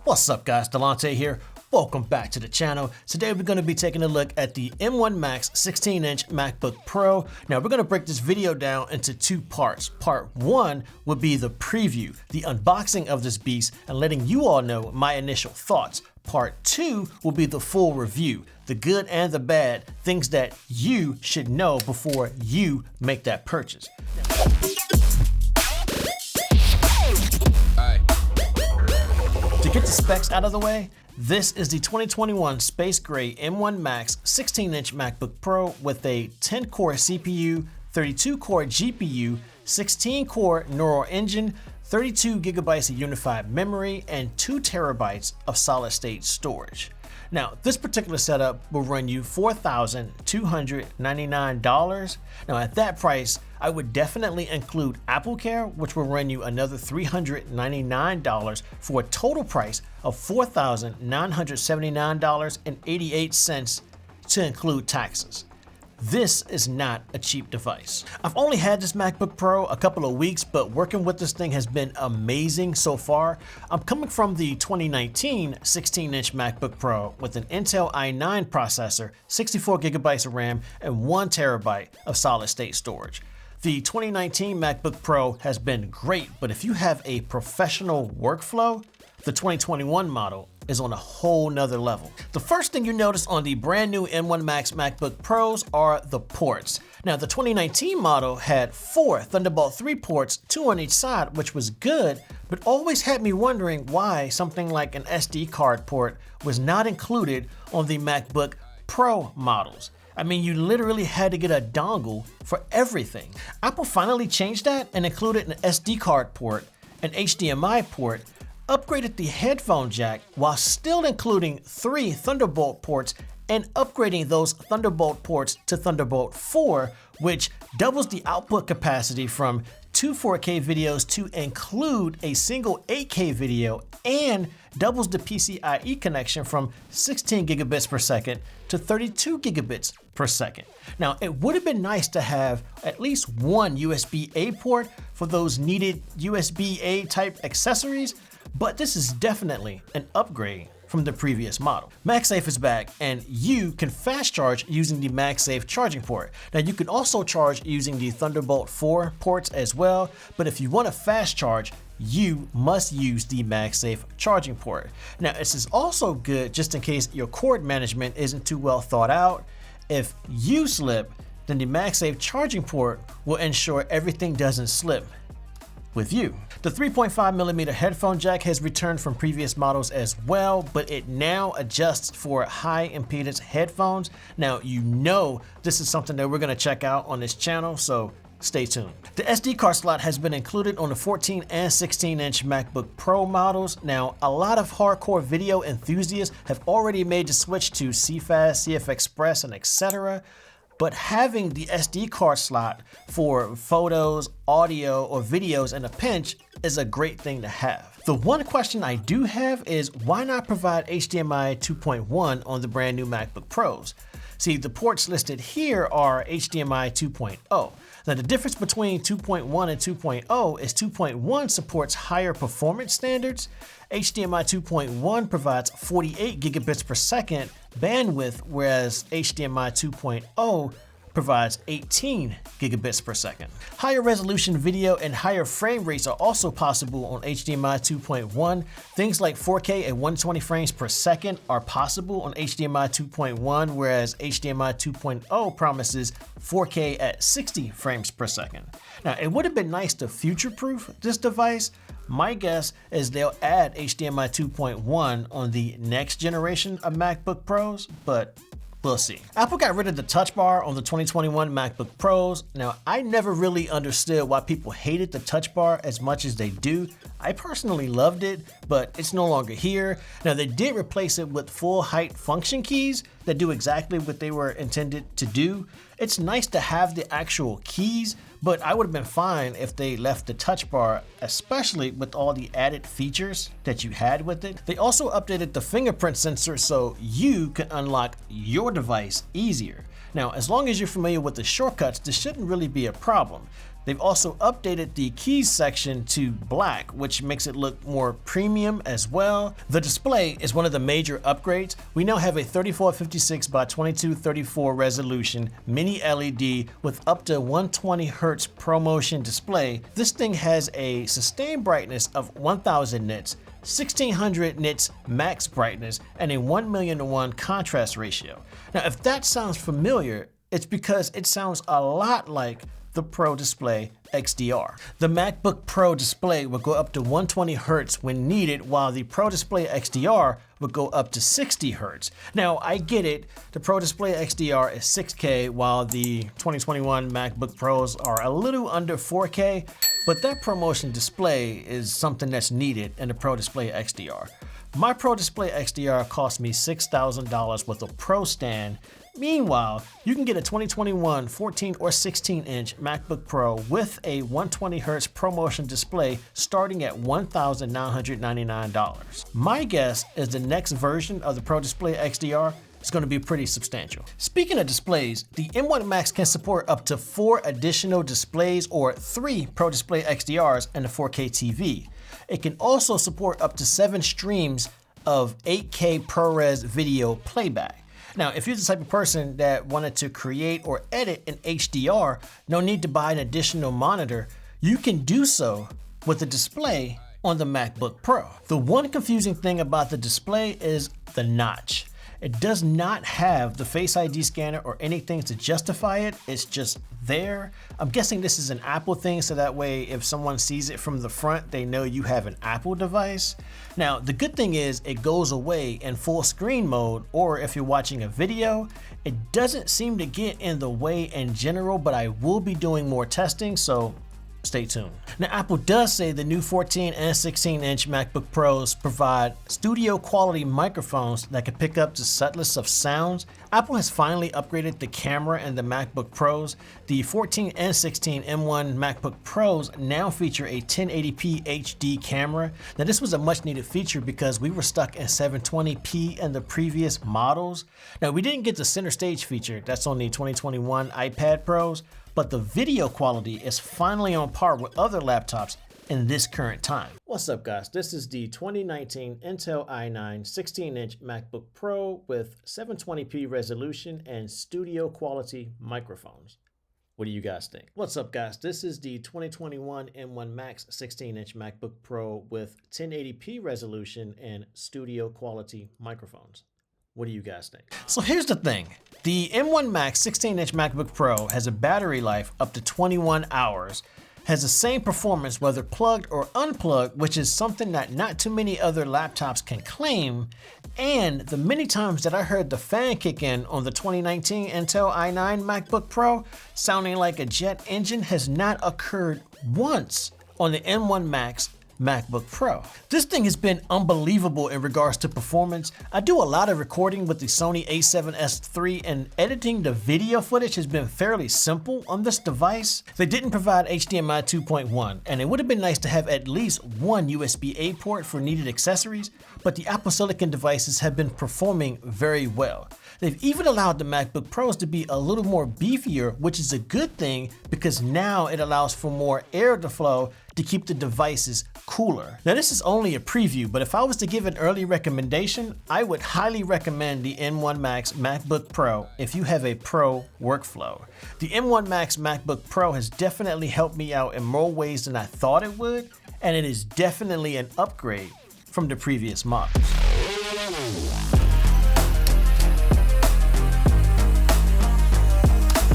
What's up guys, Delont'e here. Welcome back to the channel. Today we're going to be taking a look at the M1 Max 16-inch MacBook Pro. Now we're going to break this video down into two parts. Part one would be the preview, the unboxing of this beast, and letting you all know my initial thoughts. Part two will be the full review, the good and the bad, things that you should know before you make that purchase. To get the specs out of the way, this is the 2021 Space Gray M1 Max 16-inch MacBook Pro with a 10-core CPU, 32-core GPU, 16-core neural engine, 32 gigabytes of unified memory, and 2 terabytes of solid-state storage. Now, this particular setup will run you $4,299. Now, at that price, I would definitely include AppleCare, which will run you another $399 for a total price of $4,979.88 to include taxes. This is not a cheap device. I've only had this MacBook Pro a couple of weeks, but working with this thing has been amazing so far. I'm coming from the 2019 16-inch MacBook Pro with an Intel i9 processor, 64 gigabytes of RAM, and 1 terabyte of solid-state storage. The 2019 MacBook Pro has been great, but if you have a professional workflow, the 2021 model is on a whole nother level. The first thing you notice on the brand new M1 Max MacBook Pros are the ports. Now, the 2019 model had 4 Thunderbolt 3 ports, 2 on each side, which was good, but always had me wondering why something like an SD card port was not included on the MacBook Pro models. I mean, you literally had to get a dongle for everything. Apple finally changed that and included an SD card port, an HDMI port, upgraded the headphone jack while still including 3 Thunderbolt ports and upgrading those Thunderbolt ports to Thunderbolt 4, which doubles the output capacity from 2 4K videos to include a single 8K video, and doubles the PCIe connection from 16 gigabits per second to 32 gigabits per second. Now, it would have been nice to have at least one USB-A port for those needed USB-A type accessories, but this is definitely an upgrade from the previous model. MagSafe is back, and you can fast charge using the MagSafe charging port. Now, you can also charge using the Thunderbolt 4 ports as well, but if you want to fast charge, you must use the MagSafe charging port. Now, this is also good just in case your cord management isn't too well thought out. If you slip, then the MagSafe charging port will ensure everything doesn't slip with you. The 3.5mm headphone jack has returned from previous models as well, but it now adjusts for high impedance headphones. Now, you know this is something that we're going to check out on this channel, so stay tuned. The SD card slot has been included on the 14 and 16-inch MacBook Pro models. Now, a lot of hardcore video enthusiasts have already made the switch to CFast, CF Express, and etc. But having the SD card slot for photos, audio, or videos in a pinch is a great thing to have. The one question I do have is why not provide HDMI 2.1 on the brand new MacBook Pros? See, the ports listed here are HDMI 2.0. Now, the difference between 2.1 and 2.0 is 2.1 supports higher performance standards. HDMI 2.1 provides 48 gigabits per second bandwidth, whereas HDMI 2.0 provides 18 gigabits per second. Higher resolution video and higher frame rates are also possible on HDMI 2.1. Things like 4K at 120 frames per second are possible on HDMI 2.1, whereas HDMI 2.0 promises 4K at 60 frames per second. Now, it would have been nice to future-proof this device. My guess is they'll add HDMI 2.1 on the next generation of MacBook Pros, but we'll see. Apple got rid of the Touch Bar on the 2021 MacBook Pros. Now, I never really understood why people hated the Touch Bar as much as they do. I personally loved it, but it's no longer here. Now, they did replace it with full height function keys that do exactly what they were intended to do. It's nice to have the actual keys, but I would have been fine if they left the Touch Bar, especially with all the added features that you had with it. They also updated the fingerprint sensor so you can unlock your device easier. Now, as long as you're familiar with the shortcuts, this shouldn't really be a problem. They've also updated the keys section to black, which makes it look more premium as well. The display is one of the major upgrades. We now have a 3456 by 2234 resolution mini LED with up to 120 Hz ProMotion display. This thing has a sustained brightness of 1000 nits, 1600 nits max brightness, and a 1,000,000:1 contrast ratio. Now, if that sounds familiar, it's because it sounds a lot like the Pro Display XDR. The MacBook Pro display will go up to 120 Hz when needed, while the Pro Display XDR will go up to 60 Hz. Now, I get it, the Pro Display XDR is 6K, while the 2021 MacBook Pros are a little under 4K, but that ProMotion display is something that's needed in the Pro Display XDR. My Pro Display XDR cost me $6,000 with a Pro stand. Meanwhile, you can get a 2021 14 or 16-inch MacBook Pro with a 120 Hz ProMotion display starting at $1,999. My guess is the next version of the Pro Display XDR is going to be pretty substantial. Speaking of displays, the M1 Max can support up to 4 additional displays or 3 Pro Display XDRs and a 4K TV. It can also support up to 7 streams of 8K ProRes video playback. Now, if you're the type of person that wanted to create or edit in HDR, no need to buy an additional monitor, you can do so with the display on the MacBook Pro. The one confusing thing about the display is the notch. It does not have the Face ID scanner or anything to justify it. It's just there. I'm guessing this is an Apple thing, so that way if someone sees it from the front, they know you have an Apple device. Now, the good thing is it goes away in full screen mode, or if you're watching a video. It doesn't seem to get in the way in general, but I will be doing more testing, so stay tuned. Now, Apple does say the new 14 and 16-inch MacBook Pros provide studio quality microphones that can pick up the subtlest of sounds. Apple has finally upgraded the camera in the MacBook Pros. The 14 and 16 M1 MacBook Pros now feature a 1080p HD camera. Now, this was a much needed feature because we were stuck in 720p in the previous models. Now, we didn't get the center stage feature. That's on the 2021 iPad Pros. But the video quality is finally on par with other laptops in this current time. What's up, guys? This is the 2019 Intel i9 16-inch MacBook Pro with 720p resolution and studio quality microphones. What do you guys think? What's up, guys? This is the 2021 M1 Max 16-inch MacBook Pro with 1080p resolution and studio quality microphones. What do you guys think? So here's the thing. The M1 Max 16-inch MacBook Pro has a battery life up to 21 hours, has the same performance whether plugged or unplugged, which is something that not too many other laptops can claim, and the many times that I heard the fan kick in on the 2019 Intel i9 MacBook Pro sounding like a jet engine has not occurred once on the M1 Max MacBook Pro. This thing has been unbelievable in regards to performance. I do a lot of recording with the Sony a7S III, and editing the video footage has been fairly simple on this device. They didn't provide HDMI 2.1, and it would have been nice to have at least one USB-A port for needed accessories, but the Apple Silicon devices have been performing very well. They've even allowed the MacBook Pros to be a little more beefier, which is a good thing because now it allows for more air to flow to keep the devices cooler. Now, this is only a preview, but if I was to give an early recommendation, I would highly recommend the M1 Max MacBook Pro if you have a pro workflow. The M1 Max MacBook Pro has definitely helped me out in more ways than I thought it would, and it is definitely an upgrade from the previous models.